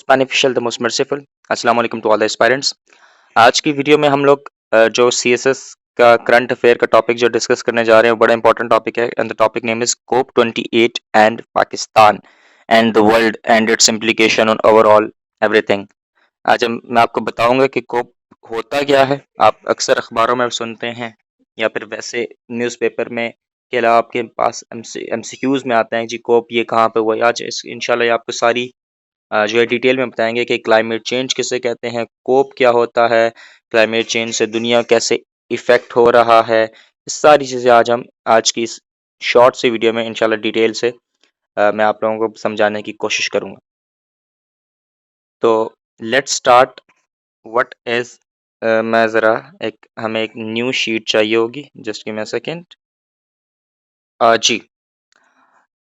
Most beneficial, the most merciful. अस्सलाम वालेकुम to all the aspirants. आज की वीडियो में हम लोग जो सीएसएस का करंट अफेयर का टॉपिक जो डिस्कस करने जा रहे हैं, वो बड़ा इंपॉर्टेंट टॉपिक है and the topic name is COP 28 and Pakistan and the world and its implication on overall everything. मैं आपको बताऊंगा कि कोप होता क्या है। आप अक्सर अखबारों में सुनते हैं या फिर वैसे न्यूज़पेपर में के अलावा आपके पास एमसीक्यूज में आता है जी कोप ये कहाँ पे हुआ है। आज इंशाल्लाह ये आपको सारी जो है डिटेल में बताएंगे कि क्लाइमेट चेंज किसे कहते हैं, कोप क्या होता है, क्लाइमेट चेंज से दुनिया कैसे इफेक्ट हो रहा है। इस सारी चीज़ें आज हम आज की इस शॉर्ट सी वीडियो में इंशाल्लाह डिटेल से मैं आप लोगों को समझाने की कोशिश करूंगा। तो लेट्स स्टार्ट। व्हाट इज मैं ज़रा हमें एक न्यू शीट चाहिए होगी, just give me a second. जी,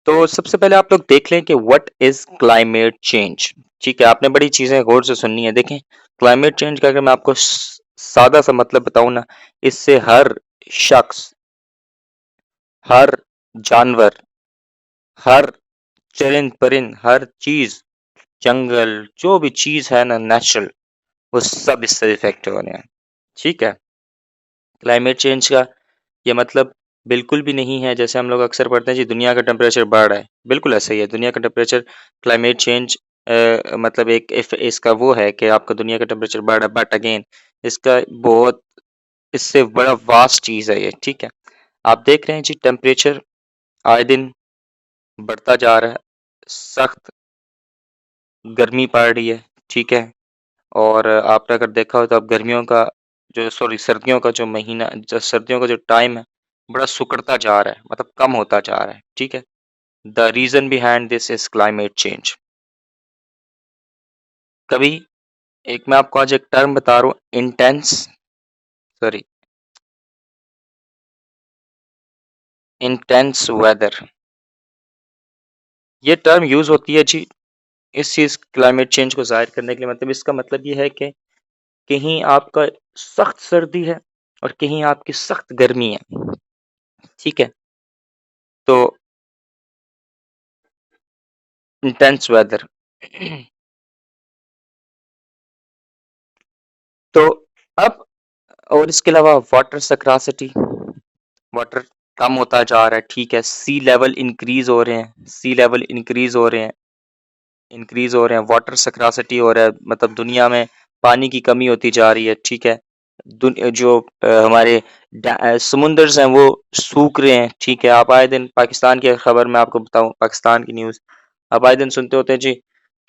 तो सबसे पहले आप लोग देख लें कि व्हाट इज क्लाइमेट चेंज। ठीक है, आपने बड़ी चीजें गौर से सुननी है। देखें, क्लाइमेट चेंज का अगर मैं आपको सादा सा मतलब बताऊं ना, इससे हर शख्स, हर जानवर, हर चरिंद परिंद, हर चीज, जंगल, जो भी चीज है ना नेचुरल, वो सब इससे इफेक्ट हो रहे हैं। ठीक है, क्लाइमेट चेंज का ये मतलब बिल्कुल भी नहीं है जैसे हम लोग अक्सर पढ़ते हैं जी दुनिया का टेम्परेचर बढ़ रहा है। बिल्कुल ऐसा ही है, दुनिया का टेम्परेचर क्लाइमेट चेंज मतलब इसका वो है कि आपका दुनिया का टेम्परेचर बढ़ रहा है, बट अगेन इसका बहुत इससे बड़ा वास्ट चीज है ये। ठीक है, आप देख रहे हैं जी टेम्परेचर आए दिन बढ़ता जा रहा है, सख्त गर्मी पड़ रही है। ठीक है, और आपने अगर देखा हो तो अब गर्मियों का जो सर्दियों का जो महीना, जो सर्दियों का जो टाइम है, बड़ा सुकड़ता जा रहा है, मतलब कम होता जा रहा है। ठीक है, the reason behind this is climate change. कभी एक मैं आपको आज एक टर्म बता रहा हूँ, सॉरी इंटेंस वेदर। ये टर्म यूज होती है जी इस चीज क्लाइमेट चेंज को जाहिर करने के लिए। मतलब इसका मतलब ये है कि कहीं आपका सख्त सर्दी है और कहीं आपकी सख्त गर्मी है। ठीक है, तो इंटेंस वेदर तो अब, और इसके अलावा वाटर सक्रासिटी, वाटर कम होता जा रहा है। ठीक है, सी लेवल इंक्रीज हो रहे हैं, सी लेवल इंक्रीज हो रहे हैं, वाटर सक्रासिटी हो रहा है, मतलब दुनिया में पानी की कमी होती जा रही है। ठीक है, जो हमारे समुंदर्स हैं वो सूख रहे हैं। ठीक है, आप आए दिन पाकिस्तान की खबर मैं आपको बताऊं, पाकिस्तान की न्यूज़ आप आए दिन सुनते होते हैं जी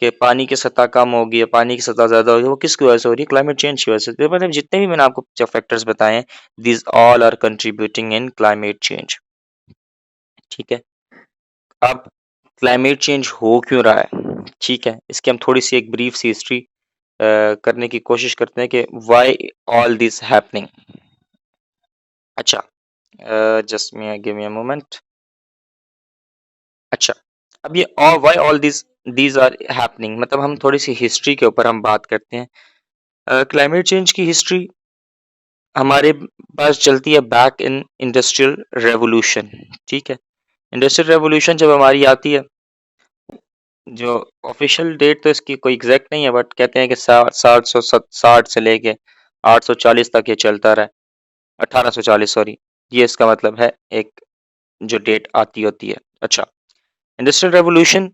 कि पानी की सतह कम हो गई है, पानी की सतह ज्यादा हो गई है। वो किसकी वजह से हो रही है? क्लाइमेट चेंज की वजह से। तो मतलब जितने भी मैंने आपको जो फैक्टर्स बताए हैं, these all are contributing in climate change. ठीक है, अब क्लाइमेट चेंज हो क्यों रहा है? ठीक है, इसकी हम थोड़ी सी एक ब्रीफ सी हिस्ट्री करने की कोशिश करते हैं कि व्हाई ऑल दिस हैपनिंग। अच्छा, just me give me a moment. अच्छा, अब ये why all these are happening, मतलब हम थोड़ी सी हिस्ट्री के ऊपर हम बात करते हैं। क्लाइमेट चेंज की हिस्ट्री हमारे पास चलती है बैक इन इंडस्ट्रियल रेवोल्यूशन। ठीक है, इंडस्ट्रियल रेवोल्यूशन जब हमारी आती है, जो ऑफिशियल डेट तो इसकी कोई एग्जैक्ट नहीं है, बट कहते हैं कि 760 से लेके 840 तक ये चलता रहा है। 1840 सॉरी, ये इसका मतलब है एक जो डेट आती होती है। अच्छा, इंडस्ट्रियल रेवोल्यूशन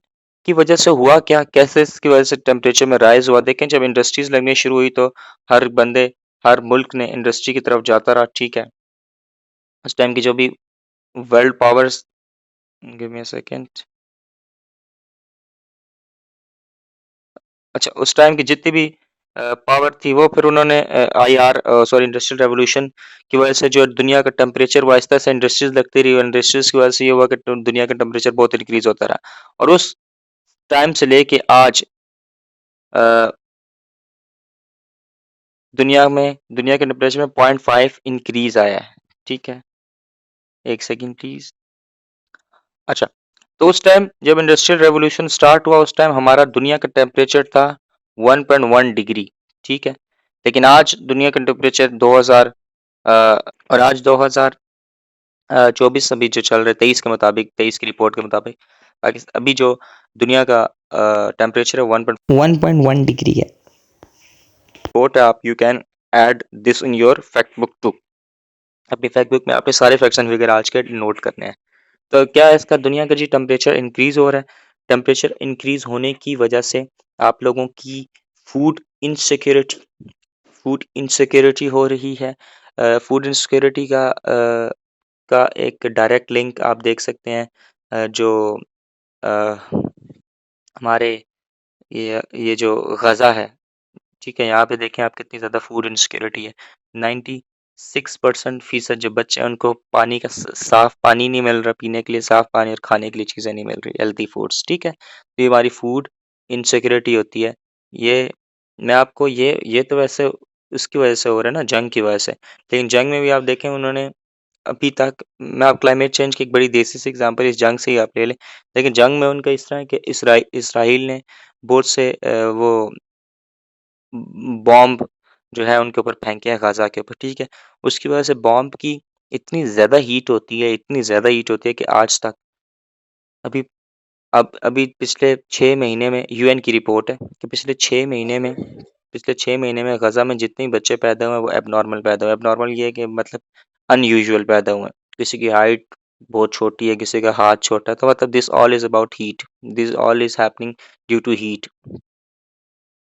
की वजह से हुआ क्या, कैसे इसकी वजह से टेम्परेचर में राइज हुआ? देखें, जब इंडस्ट्रीज लगनी शुरू हुई तो हर मुल्क ने इंडस्ट्री की तरफ जाता रहा। ठीक है, उस टाइम की जो भी world powers, give me a second. अच्छा, उस टाइम की जितनी भी पावर थी वो फिर उन्होंने इंडस्ट्रियल रेवोल्यूशन की वजह से जो दुनिया का टेम्परेचर वो आहिस्ता से इंडस्ट्रीज लगती रही, और इंडस्ट्रीज की वजह से ये हुआ कि दुनिया का टेम्परेचर बहुत इंक्रीज होता रहा, और उस टाइम से लेके आज अ, दुनिया के टेम्परेचर में 0.5 इंक्रीज आया है। ठीक है, एक सेकंड प्लीज। अच्छा, तो उस टाइम जब इंडस्ट्रियल रेवोल्यूशन स्टार्ट हुआ, उस टाइम हमारा दुनिया का टेम्परेचर था 1.1 डिग्री। ठीक है, लेकिन आज दुनिया का टेम्परेचर 2000 और आज 2024 अभी जो चल रहे 23 के मुताबिक, 23 की रिपोर्ट के मुताबिक अभी जो दुनिया का टेम्परेचर है 1.1 डिग्री है। रिपोर्ट है, आप you can add this in your fact book too. अपनी फैक्ट बुक में आपने सारे फैक्ट्स एंड फिगर आज के नोट करने हैं। तो क्या है इसका, दुनिया का जी टेम्परेचर इंक्रीज हो रहा है। टेम्परेचर इंक्रीज होने की वजह से आप लोगों की फूड इनसिक्योरिटी फूड इनसिक्योरिटी हो रही है। फूड इनसिक्योरिटी का एक डायरेक्ट लिंक आप देख सकते हैं। जो अ, हमारे ये जो गज़ा है, ठीक है, यहाँ पे देखें आप कितनी ज़्यादा फूड इनसिक्योरिटी है। 96% फीसद जो बच्चे हैं उनको पानी का साफ पानी नहीं मिल रहा, पीने के लिए साफ पानी और खाने के लिए चीज़ें नहीं मिल रही, हेल्थी फूड्स, ठीक है। तो ये हमारी फूड इनसिक्योरिटी होती है। ये मैं आपको ये तो वैसे उसकी वजह से हो रहा है ना, जंग की वजह से। लेकिन जंग में भी आप देखें उन्होंने अभी तक, मैं आप क्लाइमेट चेंज की एक बड़ी देसी सी एग्जांपल इस जंग से ही आप ले लें। लेकिन जंग में उनका इस तरह है कि इसराइल ने बहुत से वो बॉम्ब जो है उनके ऊपर फेंके हैं गाज़ा के ऊपर, ठीक है। उसकी वजह से बॉम्ब की इतनी ज़्यादा हीट होती है, इतनी ज़्यादा हीट होती है कि आज तक अभी अब अभी पिछले 6 महीने में यूएन की रिपोर्ट है कि पिछले 6 महीने में गज़ा में जितने बच्चे पैदा हुए हैं वो एबनॉर्मल पैदा हुए हैं। एबनॉर्मल ये है कि मतलब अनयूजुअल पैदा हुए हैं। किसी की हाइट बहुत छोटी है, किसी का हाथ छोटा है, तो मतलब this all is about heat. This all is happening due to heat.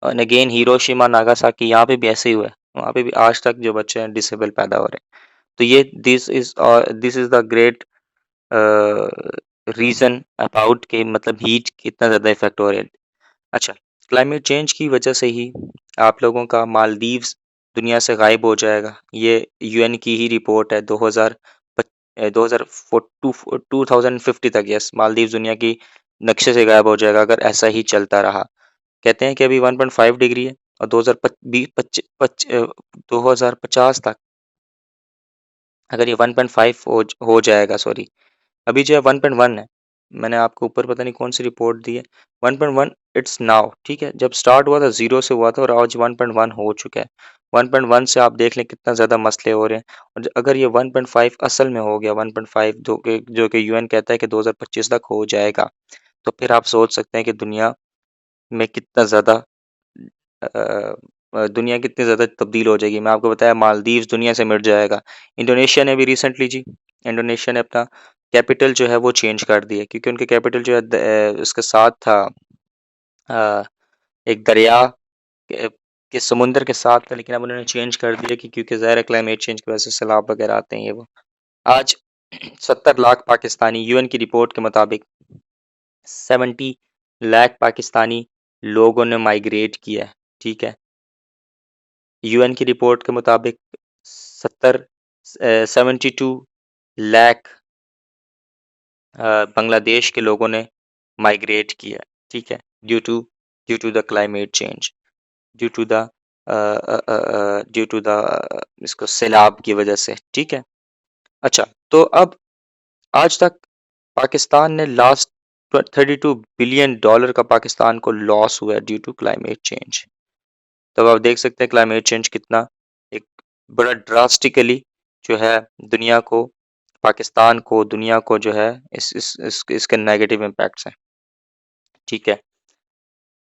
And again Hiroshima Nagasaki, यहाँ पे भी ऐसे ही हुआ है। वहाँ पे भी आज तक जो बच्चे हैं डिसेबल पैदा हो रहे हैं। तो ये this is the great reason about के मतलब हीट कितना ज़्यादा इफेक्ट हो रहा है। अच्छा, क्लाइमेट चेंज की वजह से ही आप लोगों का मालदीव्स दुनिया से गायब हो जाएगा। ये यूएन की ही रिपोर्ट है। 2050 तक, यस, मालदीव दुनिया की नक्शे से गायब हो जाएगा अगर ऐसा ही चलता रहा। कहते हैं कि अभी 1.5 डिग्री है और 2050 तक अगर ये 1.5 हो जाएगा, सॉरी, अभी जो है 1.1 है। मैंने आपको ऊपर पता नहीं कौन सी रिपोर्ट दी है, 1.1 इट्स नाउ, ठीक है। जब स्टार्ट हुआ था जीरो से हुआ था और आज 1.1 हो चुका है। 1.1 से आप देख लें कितना ज़्यादा मसले हो रहे हैं। और अगर ये 1.5 असल में हो गया, 1.5 जो कि यूएन कहता है कि 2025 तक हो जाएगा, तो फिर आप सोच सकते हैं कि में कितना ज़्यादा दुनिया कितनी ज़्यादा तब्दील हो जाएगी। मैं आपको बताया मालदीव्स दुनिया से मिट जाएगा। इंडोनेशिया ने भी रिसेंटली जी, इंडोनेशिया ने अपना कैपिटल जो है वो चेंज कर दिया क्योंकि उनके कैपिटल जो है उसके साथ था, अ, एक दरिया के समुंदर के साथ था, लेकिन अब उन्होंने चेंज कर दिया कि क्योंकि ज़ाहिर है क्लाइमेट चेंज की वजह से सैलाब वगैरह आते हैं ये वो। आज 70 लाख पाकिस्तानी, यूएन की रिपोर्ट के मुताबिक 70 लाख पाकिस्तानी लोगों ने माइग्रेट किया है, ठीक है। यूएन की रिपोर्ट के मुताबिक 72 लाख बांग्लादेश के लोगों ने माइग्रेट किया, ठीक है, due to the climate change, due to the due to the इसको सैलाब की वजह से, ठीक है। अच्छा, तो अब आज तक पाकिस्तान ने लास्ट $32 बिलियन का पाकिस्तान को लॉस हुआ है ड्यू टू क्लाइमेट चेंज। तब आप देख सकते हैं क्लाइमेट चेंज कितना एक बड़ा ड्रास्टिकली जो है दुनिया को, पाकिस्तान को, दुनिया को जो है इसके नेगेटिव इम्पैक्ट्स हैं, ठीक है।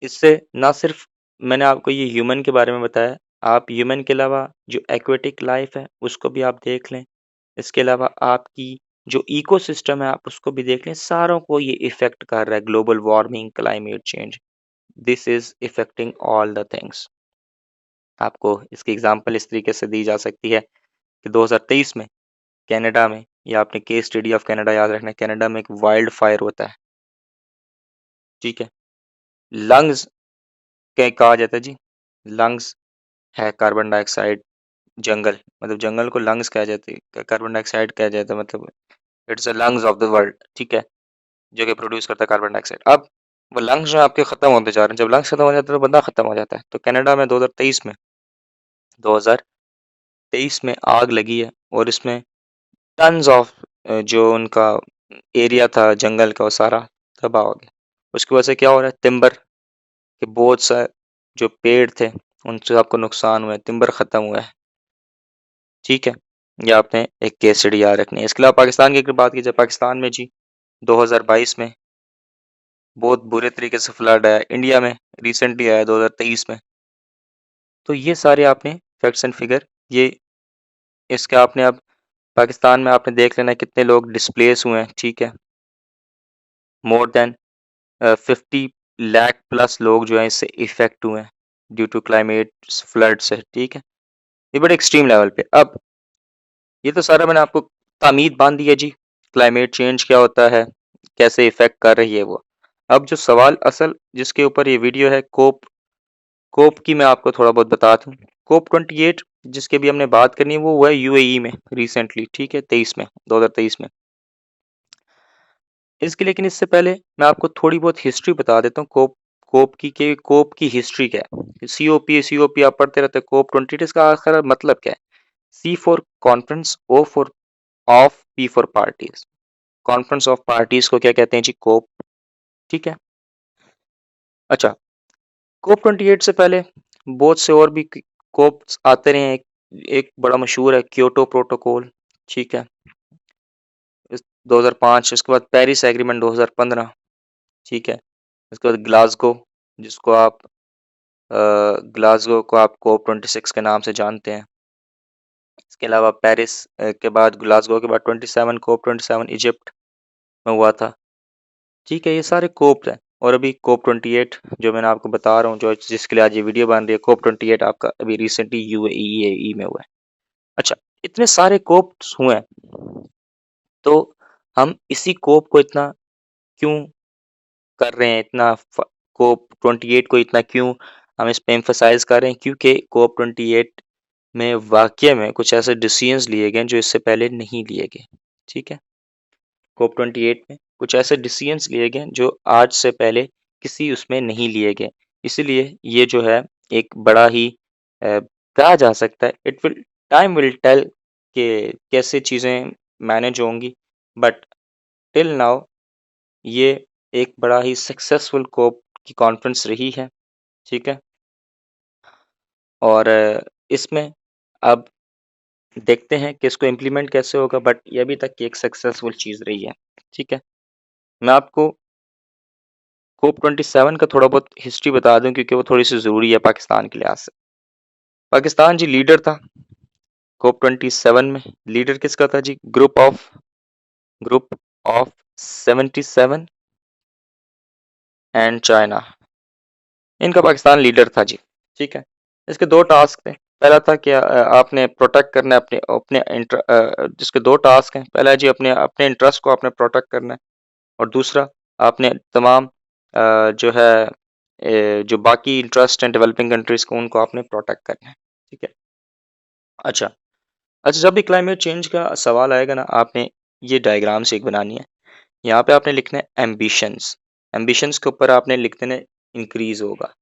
इससे ना सिर्फ मैंने आपको ये ह्यूमन के बारे में बताया, आप ह्यूमन के अलावा जो एक्वेटिक लाइफ है उसको भी आप देख लें। इसके अलावा आपकी जो इकोसिस्टम है आप उसको भी देख लें। सारों को ये इफ़ेक्ट कर रहा है global warming, climate change. This is affecting all the things. आपको इसकी एग्ज़ाम्पल इस तरीके से दी जा सकती है कि 2023 में कनाडा में, या आपने केस स्टडी ऑफ कनाडा याद रखना है, कनाडा में एक वाइल्ड फायर होता है, ठीक है। लंग्स क्या कहा जाता है जी, लंग्स है कार्बन डाइऑक्साइड, जंगल मतलब जंगल को लंग्स कहा जाती है, कार्बन डाइऑक्साइड कहा जाता है, मतलब it's the lungs of the world, ठीक है, जो कि प्रोड्यूस करता है कार्बन डाइऑक्साइड। अब वो लंग्स जो आपके खत्म होते जा रहे हैं, जब लंग्स खत्म हो जाते हैं तो बंदा खत्म हो जाता है। तो कनाडा में 2023 में आग लगी है और इसमें टन्स ऑफ जो उनका एरिया था जंगल का वो सारा तबाह हो गया। उसकी वजह से क्या हो रहा है, टिम्बर के बहुत सारे जो पेड़ थे उनसे आपको नुकसान हुआ है, टिम्बर खत्म हुआ है, ठीक है। ये आपने एक केस स्टडी याद रखनी है। इसके अलावा पाकिस्तान की अगर बात की जाए, पाकिस्तान में जी 2022 में बहुत बुरे तरीके से फ्लड आया इंडिया में, रिसेंटली आया 2023 में। तो ये सारे आपने फैक्ट्स एंड फिगर, ये इसके आपने अब पाकिस्तान में आपने देख लेना है कितने लोग डिस्प्लेस हुए हैं, ठीक है। मोर देन 50 लाख प्लस लोग जो हैं इससे इफेक्ट हुए हैं ड्यू टू क्लाइमेट फ्लड से, ठीक है। ये बड़े एक्सट्रीम लेवल पे। अब ये तो सारा मैंने आपको तामीद बांध दी है जी, क्लाइमेट चेंज क्या होता है, कैसे इफेक्ट कर रही है वो। अब जो सवाल असल जिसके ऊपर ये वीडियो है, कोप कोप की मैं आपको थोड़ा बहुत बता दूं। कोप 28 जिसके भी हमने बात करनी है वो हुआ है यूएई में रिसेंटली, ठीक है, 23 में, 2023 में। इसके लेकिन इससे पहले मैं आपको थोड़ी बहुत हिस्ट्री बता देता हूँ कोप कोप की के कोप की हिस्ट्री क्या है। सीओपी आप पढ़ते रहते हैं। कोप 28 इसका आखिर मतलब क्या है? C for conference, O for of, P for parties. Conference of parties को क्या कहते हैं जी? कोप, ठीक है। अच्छा, कोप 28 से पहले बहुत से और भी कोप आते रहे हैं। एक बड़ा मशहूर है क्योटो प्रोटोकॉल, ठीक है, 2005। इसके बाद पेरिस एग्रीमेंट 2015, ठीक है। इसके बाद ग्लासगो, जिसको आप ग्लासगो को आप कोप 26 के नाम से जानते हैं। इसके अलावा पेरिस के बाद, ग्लासगो के बाद 27 कोप 27 इजिप्ट में हुआ था, ठीक है। ये सारे कोप हैं। और अभी कोप 28 जो मैंने आपको बता रहा हूँ, जो जिसके लिए आज ये वीडियो बन रही है, कोप 28 आपका अभी रिसेंटली यूएई में हुआ है। अच्छा, इतने सारे कोप हुए हैं, तो हम इसी कोप को इतना क्यों कर रहे हैं, इतना कोप 28 को इतना क्यों हम इस पे एम्फसाइज कर रहे हैं? क्योंकि कोप 28 में वाकई में कुछ ऐसे डिसीजंस लिए गए जो इससे पहले नहीं लिए गए, ठीक है। कोप 28 में कुछ ऐसे डिसीजंस लिए गए जो आज से पहले किसी उसमें नहीं लिए गए। इसीलिए ये जो है एक बड़ा ही कहा जा सकता है, it will time will tell कि कैसे चीज़ें मैनेज होंगी, बट टिल नाउ ये एक बड़ा ही सक्सेसफुल कोप की कॉन्फ्रेंस रही है, ठीक है। और इसमें अब देखते हैं कि इसको इम्प्लीमेंट कैसे होगा, बट ये अभी तक की एक सक्सेसफुल चीज़ रही है, ठीक है। मैं आपको कोप 27 का थोड़ा बहुत हिस्ट्री बता दूं क्योंकि वो थोड़ी सी ज़रूरी है पाकिस्तान के लिहाज से। पाकिस्तान जी लीडर था कोप 27 में। लीडर किसका था जी? ग्रुप ऑफ 77 एंड चाइना, इनका पाकिस्तान लीडर था जी, ठीक है। इसके दो टास्क थे। पहला था कि आपने प्रोटेक्ट करना है अपने अपने जिसके दो टास्क हैं। पहला है जी अपने अपने इंटरेस्ट को आपने प्रोटेक्ट करना है, और दूसरा आपने तमाम जो है जो बाकी इंटरेस्ट हैं डेवलपिंग कंट्रीज को, उनको आपने प्रोटेक्ट करना है, ठीक है। अच्छा, अच्छा, जब भी क्लाइमेट चेंज का सवाल आएगा ना, आपने ये डायग्राम से एक बनानी है। यहाँ पे आपने लिखना है एम्बिशंस। एम्बिशंस के ऊपर आपने लिख देना इंक्रीज होगा।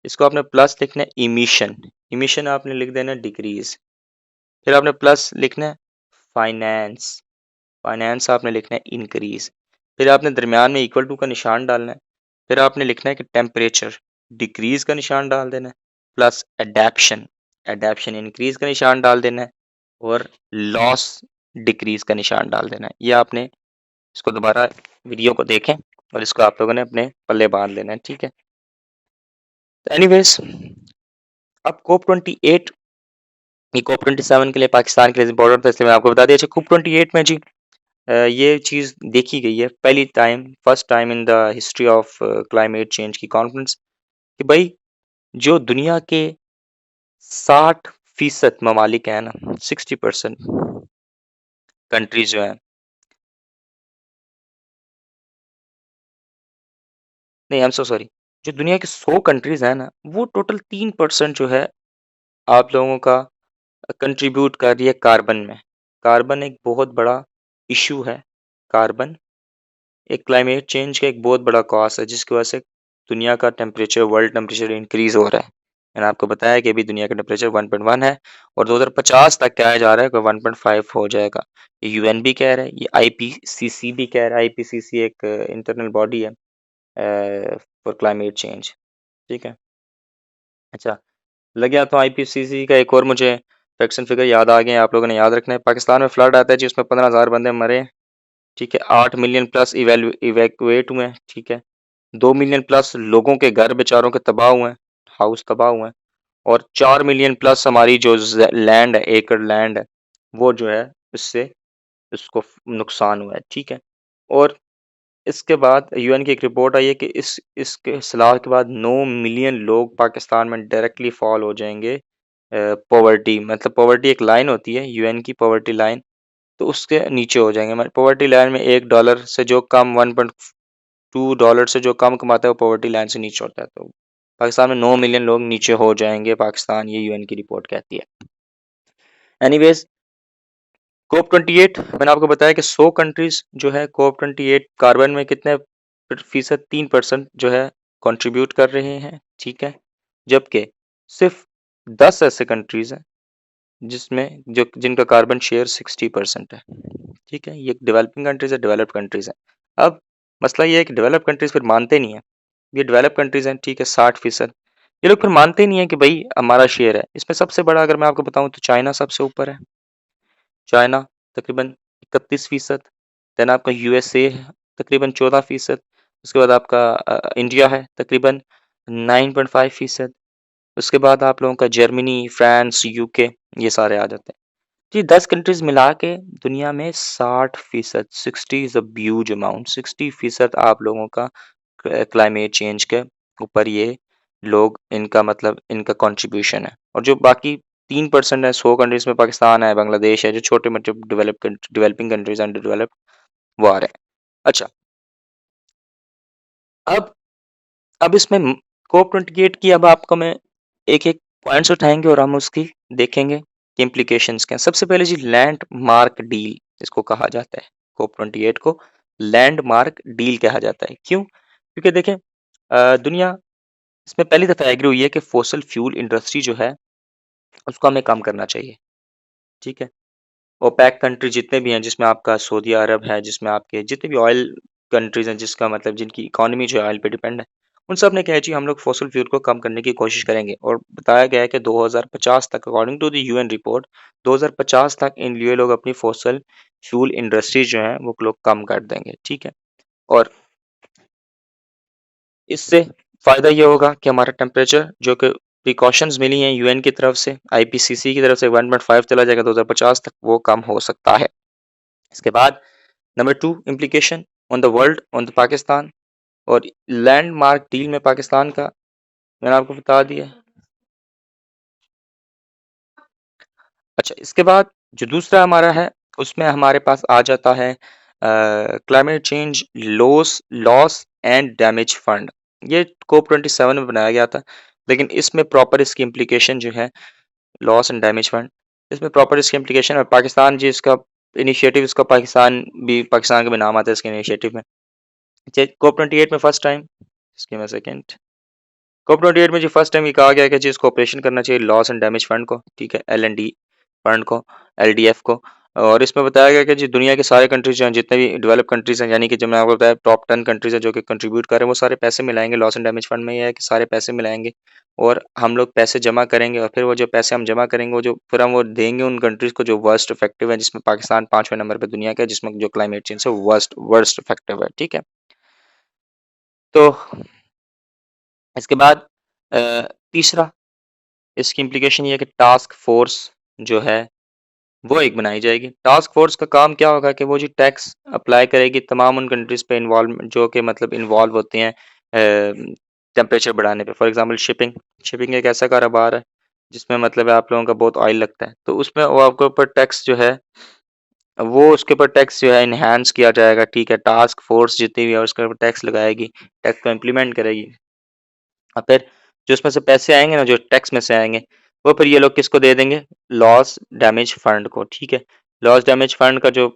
इसको आपने प्लस लिखना है इमिशन। इमिशन आपने लिख देना डिक्रीज। फिर आपने प्लस लिखना है फाइनेंस। फाइनेंस आपने लिखना है इंक्रीज। फिर आपने दरमियान में इक्वल टू का निशान डालना है। फिर आपने लिखना है कि टेम्परेचर डिक्रीज का निशान डाल देना है, प्लस एडेप्शन, एडेप्शन इंक्रीज का निशान डाल देना है, और लॉस डिक्रीज का निशान डाल देना है। ये आपने इसको दोबारा वीडियो को देखें और इसको आप लोगों ने अपने पल्ले बांध लेना है, ठीक है। तो एनीवेज, अब कोप 28, ये कोप 27 के लिए पाकिस्तान के लिए इम्पोर्टेंट था, इसलिए मैं आपको बता दिया। अच्छा, कोप 28 में जी ये चीज़ देखी गई है पहली time, first time in the history of climate change की कॉन्फ्रेंस, कि भाई जो दुनिया के 60% ममालिक हैं ना, 60% कंट्रीज जो हैं, नहीं, आई एम सो सॉरी, जो दुनिया की 100 कंट्रीज हैं ना, वो टोटल 3% जो है आप लोगों का कंट्रीब्यूट कर रही है कार्बन में। कार्बन एक बहुत बड़ा इशू है। कार्बन एक क्लाइमेट चेंज का एक बहुत बड़ा कॉज है, जिसकी वजह से दुनिया का टेम्परेचर, वर्ल्ड टेम्परेचर इंक्रीज हो रहा है। मैंने आपको बताया कि अभी दुनिया का टेम्परेचर 1.1 है, और 2050 तक कहा जा रहा है कि 1.5 हो जाएगा। ये यूएन भी कह रहा है, ये आईपीसीसी भी कह रहा है। आईपीसीसी एक इंटरनल बॉडी है फॉर क्लाइमेट चेंज, ठीक है। अच्छा, लग गया तो आईपीसीसी का एक और मुझे फैक्ट्स एंड फिगर याद आ गए, आप लोगों ने याद रखना है। पाकिस्तान में फ्लड आता है जी, उसमें 15,000 बंदे मरे, ठीक है। 8 मिलियन प्लस इवैक्यूएट हुए हैं, ठीक है। 2 मिलियन प्लस लोगों के घर बेचारों के तबाह हुए हैं, हाउस तबाह हुए हैं, और 4 मिलियन प्लस हमारी जो लैंड है, एकड़ लैंड है, वो जो है इससे इसको नुकसान हुआ है। ठीक है, और इसके बाद यूएन की एक रिपोर्ट आई है कि इसके सलाह के बाद 9 मिलियन लोग पाकिस्तान में डायरेक्टली फॉल हो जाएंगे पॉवर्टी, मतलब पॉवर्टी एक लाइन होती है यूएन की, पॉवर्टी लाइन, तो उसके नीचे हो जाएंगे। मतलब पॉवर्टी लाइन में $1 से जो कम, $1.2 से जो कम कमाता है वो पॉवर्टी लाइन से नीचे होता है। तो पाकिस्तान में 9 मिलियन लोग नीचे हो जाएंगे पाकिस्तान, ये यूएन की रिपोर्ट कहती है। एनीवेज, COP28 मैंने आपको बताया कि 100 कंट्रीज जो है COP28 कार्बन में कितने फीसद, 3% जो है कंट्रीब्यूट कर रहे हैं। ठीक है, जबकि सिर्फ 10 ऐसे कंट्रीज हैं जिसमें जो जिनका कार्बन शेयर 60% है। ठीक है, ये डेवलपिंग कंट्रीज है, डेवलप्ड कंट्रीज है। अब मसला ये है कि डेवलप कंट्रीज फिर मानते नहीं है, ये डेवलप कंट्रीज हैं, ठीक है, 60%, ये लोग फिर मानते नहीं है कि भाई हमारा शेयर है इसमें। सबसे बड़ा अगर मैं आपको बताऊं तो चाइना सबसे ऊपर है, चाइना तकरीबन 31%, देन आपका यूएसए है तकरीबन 14%, उसके बाद आपका इंडिया है तकरीबन 9.5%, उसके बाद आप लोगों का जर्मनी, फ्रांस, यूके, ये सारे आ जाते हैं। जी, 10 कंट्रीज मिला के दुनिया में 60%, 60 इज अ ह्यूज अमाउंट, 60% आप लोगों का क्लाइमेट चेंज के ऊपर ये लोग, इनका मतलब इनका कंट्रीब्यूशन है। और जो बाकी 3% है 100 कंट्रीज में, पाकिस्तान है, बांग्लादेश है, जो छोटे मोटे डेवलपिंग कंट्रीज, अंडर डेवलप्ड, वो आ रहे हैं। अच्छा, अब इसमें COP28 की अब आपको मैं एक एक पॉइंट्स उठाएंगे और हम उसकी देखेंगे कि इम्प्लीकेशंस क्या हैं। सबसे पहले जी, लैंड मार्क डील इसको कहा जाता है। COP28 को लैंड मार्क डील कहा जाता है, क्यों? क्योंकि देखें, दुनिया इसमें पहली दफा एग्री हुई है कि फॉसल फ्यूल इंडस्ट्री जो है उसको हमें कम करना चाहिए। ठीक है, ओपेक कंट्री जितने भी हैं, जिसमें आपका सऊदी अरब है, जिसमें आपके जितने भी ऑयल कंट्रीज हैं, जिसका मतलब जिनकी इकोनॉमी जो है ऑयल पे डिपेंड है, उन सब ने कहा है जी हम लोग फॉसल फ्यूल को कम करने की कोशिश करेंगे। और बताया गया है कि 2050 तक, according to the UN report, 2050 तक इन ये लोग अपनी फॉसल फ्यूल इंडस्ट्री जो है वो लोग कम कर देंगे। ठीक है, और इससे फायदा ये होगा कि हमारा टेम्परेचर जो कि प्रिकॉशंस मिली हैं यूएन की तरफ से, आईपीसीसी की तरफ से, 1.5 चला जाएगा 2050 तक, वो कम हो सकता है। इसके बाद number 2 implication on the world, on the Pakistan, और लैंडमार्क डील में पाकिस्तान का मैंने आपको बता दिया। अच्छा, इसके बाद जो दूसरा हमारा है उसमें हमारे पास आ जाता है climate change loss loss and damage fund. ये COP27 में बनाया गया था, लेकिन इसमें प्रॉपर इसकी इम्प्लीकेशन जो है, लॉस एंड डैमेज फंड, इसमें प्रॉपर इसकी इम्प्लीकेशन है। पाकिस्तान जी इसका इनिशिएटिव, इसका पाकिस्तान का भी नाम आता है इसके इनिशिएटिव में। COP28 में फर्स्ट टाइम, इसके में सेकेंड, COP28 में जी फर्स्ट टाइम ये कहा गया है कि जी इसको ऑपरेशन करना चाहिए लॉस एंड डैमेज फंड को। ठीक है, LND फंड को, LDF को। और इसमें बताया गया कि जी दुनिया के सारे कंट्रीज जो हैं, जितने भी डेवलप कंट्रीज हैं, यानी कि जो मैं आपको बताया टॉप 10 कंट्रीज है जो कि कंट्रीब्यूट कर रहे हैं, वो सारे पैसे मिलाएंगे लॉस एंड डैमेज फंड में। ये है कि सारे पैसे मिलाएंगे और हम लोग पैसे जमा करेंगे, और फिर वो जो पैसे हम जमा करेंगे वो जो फिर हम वो देंगे उन कंट्रीज को जो वर्स्ट इफेक्टिव है, जिसमें पाकिस्तान 5वें नंबर पर दुनिया का है, जिसमें जो क्लाइमेट चेंज से वर्स्ट वर्स्ट इफेक्टिव है। ठीक है, तो इसके बाद तीसरा इसकी इम्प्लीकेशन ये है कि टास्क फोर्स जो है वो एक बनाई जाएगी। टास्क फोर्स का काम क्या होगा कि वो जी टैक्स अप्लाई करेगी तमाम उन कंट्रीज पे इन्वॉल्व, जो कि मतलब इन्वॉल्व होते हैं टेम्परेचर बढ़ाने पे। फॉर एग्जांपल शिपिंग, शिपिंग एक ऐसा कारोबार है जिसमें मतलब है आप लोगों का बहुत ऑयल लगता है, तो उसमें वो आपके ऊपर टैक्स जो है, वो उसके ऊपर टैक्स जो है इन्हांस किया जाएगा। ठीक है, टास्क फोर्स जितनी भी है उसके ऊपर टैक्स लगाएगी, टैक्स को इम्प्लीमेंट करेगी, और फिर जो उसमें से पैसे आएंगे ना, जो टैक्स में से आएंगे, वो फिर ये लोग किसको दे देंगे? लॉस डैमेज फंड को। ठीक है, लॉस डैमेज फंड का जो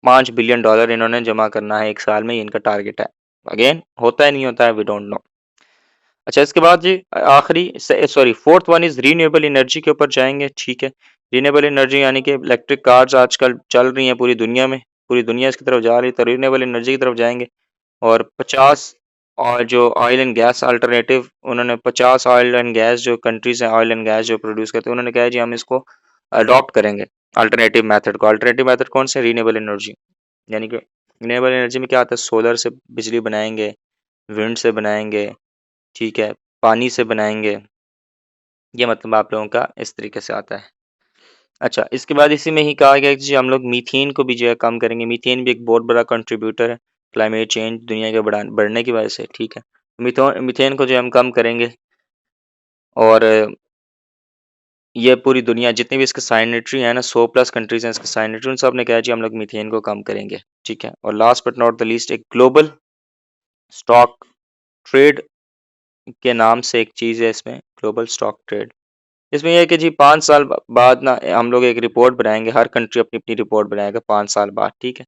$5 बिलियन इन्होंने जमा करना है एक साल में, ये इनका टारगेट है। अगेन होता है नहीं होता है, वी डोंट नो। अच्छा, इसके बाद जी आखिरी, sorry, fourth one is renewable energy के ऊपर जाएंगे। ठीक है, रीन्यूएबल एनर्जी यानी कि इलेक्ट्रिक कार्स आजकल चल रही हैं पूरी दुनिया में, पूरी दुनिया इसकी तरफ जा रही है, तो रीन्यूएबल एनर्जी की तरफ जाएंगे। और 50, और जो ऑयल एंड गैस अल्टरनेटिव, उन्होंने 50 ऑयल एंड गैस जो कंट्रीज हैं, ऑयल एंड गैस जो प्रोड्यूस करते हैं, उन्होंने कहा है जी हम इसको अडॉप्ट करेंगे अल्टरनेटिव मेथड को। अल्टरनेटिव मेथड कौन से? रीन्यूएबल एनर्जी, यानी कि रीन्यूएबल एनर्जी में क्या आता है, सोलर से बिजली बनाएंगे, विंड से बनाएंगे, ठीक है, पानी से बनाएंगे। ये मतलब आप लोगों का इस तरीके से आता है। अच्छा, इसके बाद इसी में ही कहा गया है कि जी हम लोग मीथेन को भी जो है कम करेंगे। मीथेन भी एक बहुत बड़ा कंट्रीब्यूटर है क्लाइमेट चेंज दुनिया के बढ़ने की वजह से, ठीक है। मीथेन को जो हम कम करेंगे, और ये पूरी दुनिया जितनी भी इसके साइनेटरी है ना, 100 प्लस कंट्रीज हैं इसके साइनेटरी, उन सब ने कहा जी हम लोग मीथेन को कम करेंगे, ठीक है। और last but not the least, एक ग्लोबल स्टॉक ट्रेड के नाम से एक चीज़ है इसमें, ग्लोबल स्टॉक ट्रेड। इसमें यह है कि जी 5 साल बाद ना हम लोग एक रिपोर्ट बनाएंगे, हर कंट्री अपनी अपनी रिपोर्ट बनाएगा 5 साल बाद, ठीक है।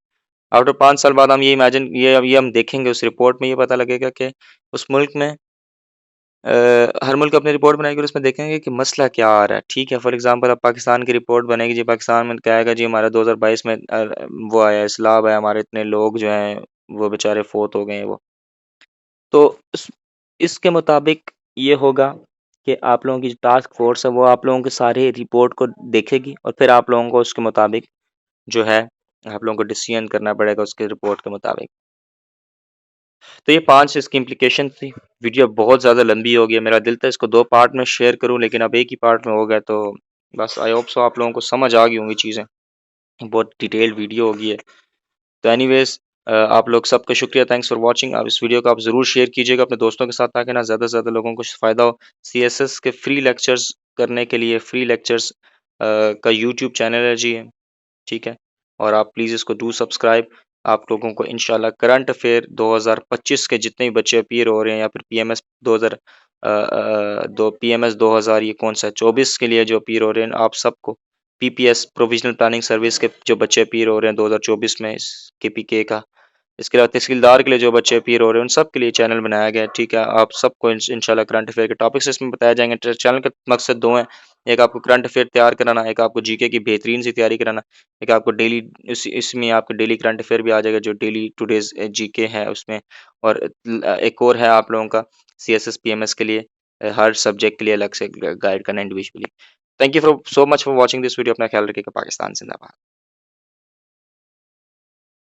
आफ्टर 5 साल बाद हम ये हम देखेंगे उस रिपोर्ट में, ये पता लगेगा कि उस मुल्क में हर मुल्क अपनी रिपोर्ट बनाएगी और उसमें देखेंगे कि मसला क्या आ रहा है, ठीक है। फॉर एग्जांपल अब पाकिस्तान की रिपोर्ट बनेगी जी, पाकिस्तान में क्या आएगा जी, हमारा 2022 में वो आया सैलाब आया, हमारे इतने लोग जो हैं वो बेचारे फोत हो गए हैं वो। तो इसके मुताबिक ये होगा कि आप लोगों की जो टास्क फोर्स है वो आप लोगों के सारे रिपोर्ट को देखेगी और फिर आप लोगों को उसके मुताबिक जो है आप लोगों को डिसीजन करना पड़ेगा उसके रिपोर्ट के मुताबिक। तो ये 5 इसकी इम्प्लीकेशन थी। वीडियो बहुत ज़्यादा लंबी हो गई है, मेरा दिल था इसको 2 पार्ट में शेयर करूँ, लेकिन अब एक ही पार्ट में हो गया, तो बस आई होप सो आप लोगों को समझ आ गई होंगी चीज़ें। बहुत डिटेल्ड वीडियो होगी है। तो एनीवेज़ आप लोग सबका शुक्रिया, थैंक्स फॉर वॉचिंग। आप इस वीडियो को आप ज़रूर शेयर कीजिएगा अपने दोस्तों के साथ, ताकि ना ज़्यादा से ज़्यादा लोगों को फ़ायदा हो। सीएसएस के फ्री लेक्चर्स करने के लिए फ्री लेक्चर्स का यूट्यूब चैनल है जी, ठीक है। और आप प्लीज़ इसको डू सब्सक्राइब। आप लोगों को इंशाल्लाह करंट अफेयर 2025 के जितने भी बच्चे अपीयर हो रहे हैं, या फिर पीएमएस 2000 पीएमएस 2000 ये कौन सा 24 के लिए जो अपीयर हो रहे हैं, आप सबको पीपीएस प्रोविजनल प्लानिंग सर्विस के जो बच्चे अपीयर हो रहे हैं 2024 में इस केपीके का, इसके अलावा तहसीलदार के लिए जो बच्चे अपीयर हो रहे हैं उन सब के लिए चैनल बनाया गया है, ठीक है। आप सबको इंशाल्लाह करंट अफेयर के टॉपिक्स इसमें बताए जाएंगे। चैनल का मकसद 2 है, एक आपको करंट अफेयर तैयार कराना, एक आपको जीके की बेहतरीन सी तैयारी कराना, एक आपको डेली इसमें आपको डेली करंट अफेयर भी आ जाएगा जो डेली टुडेज जीके है उसमें। और एक और है आप लोगों का सीएसएस पीएमएस के लिए हर सब्जेक्ट के लिए अलग से गाइड करना individually. Thank you for so much for watching this video. अपना ख्याल रखिएगा। पाकिस्तान जिंदाबाद।